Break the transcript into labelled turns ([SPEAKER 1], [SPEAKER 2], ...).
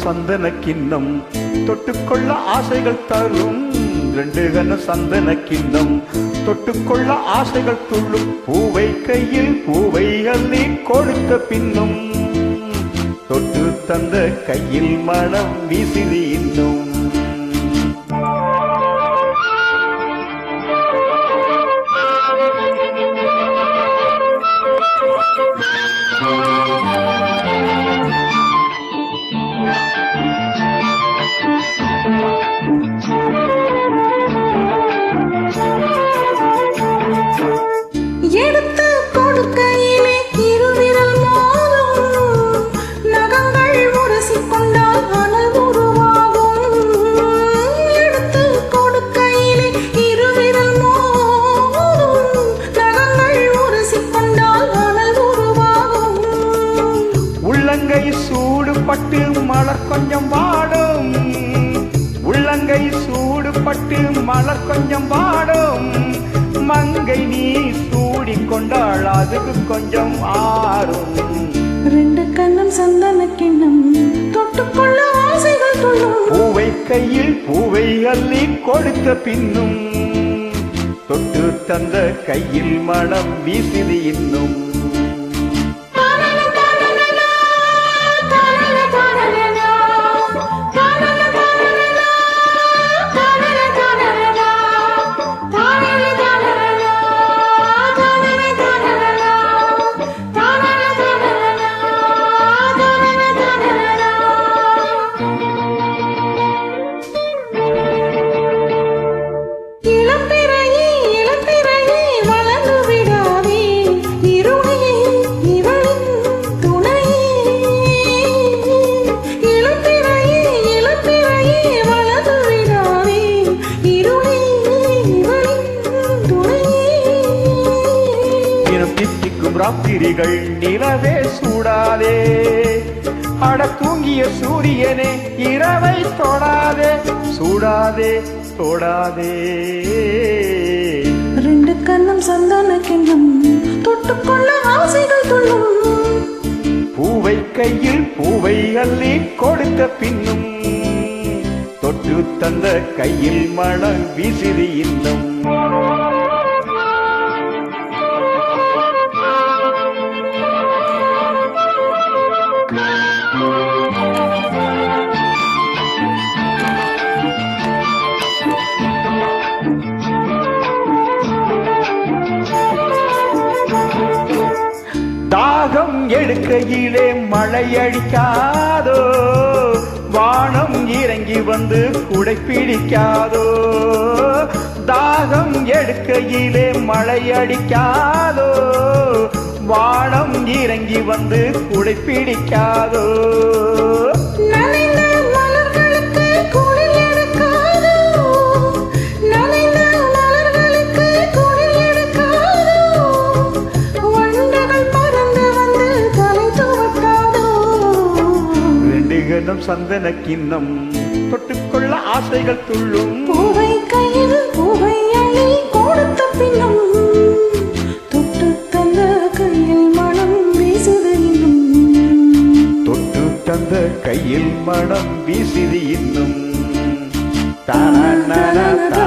[SPEAKER 1] சந்தன கிண்ணம் தொட்டுக்கொள்ள ஆசைகள் தரும். 2 கன சந்தன கிண்ணம் தொட்டுக்கொள்ள ஆசைகள் துள்ளும். பூவை கையில் பூவை அள்ளி கொடுத்த பின்னும் தொட்டு தந்த கையில் மனம் வீசுது இன்னும்.
[SPEAKER 2] எடுத்து கொடுக்கையிலே இருவிரல் மோதும். நகங்கள் உரசிக்கொண்டால் அனல் உருவாகும். எடுத்து கொடுக்கையிலே இருவிரல் மோதும். நகங்கள் உரசிக்கொண்டால் அனல் உருவாகும்.
[SPEAKER 1] உள்ளங்கை சூடுபட்டு மலர் கொஞ்சம் வாடும். உள்ளங்கை சூடுபட்டு மலர் கொஞ்சம் வாடும். மங்கை நீ சூடிக்கொண்டாள் அதுக்கு கொஞ்சம் ஆறும்.
[SPEAKER 2] 2 கண்ணம் சந்தன கிண்ணம் தொட்டுக்கொள்ள ஆசைகள் துள்ளும்.
[SPEAKER 1] பூவை கையில் பூவை அள்ளி கொடுத்த பின்னும் தொட்டு தந்த கையில் மனம் வீசுது இன்னும். ராத்திரிகள் நிலவே சூடாதே. அட தூங்கிய சூரியனே இரவை தொடாதே. சூடாதே தொடாதே.
[SPEAKER 2] 2 கண்ணம் சந்தன கிண்ணம் தொட்டுக்கொள்ள ஆசைகள் துள்ளும்.
[SPEAKER 1] பூவை கையில் பூவை அள்ளி கொடுத்த பின்னும் தொட்டு தந்த கையில் மனம் வீசுது இன்னும். தாகம் எடுக்கையிலே மழை அடிக்காதோ. வானம் இறங்கி வந்து குடை பிடிக்காதோ. தாகம் எடுக்கையிலே மழை அடிக்காதோ. வானம் இறங்கி வந்து குடை பிடிக்காதோ. சந்தன கிண்ணம் தொட்டுக்கொள்ள ஆசைகள் துள்ளும்.
[SPEAKER 2] பூவை கையில் பூவை அள்ளி கொடுத்த பின்னும் தொட்டு தந்த கையில் மனம் வீசுது இன்னும்.
[SPEAKER 1] தொட்டு தந்த கையில் மனம் வீசுது இன்னும். தானா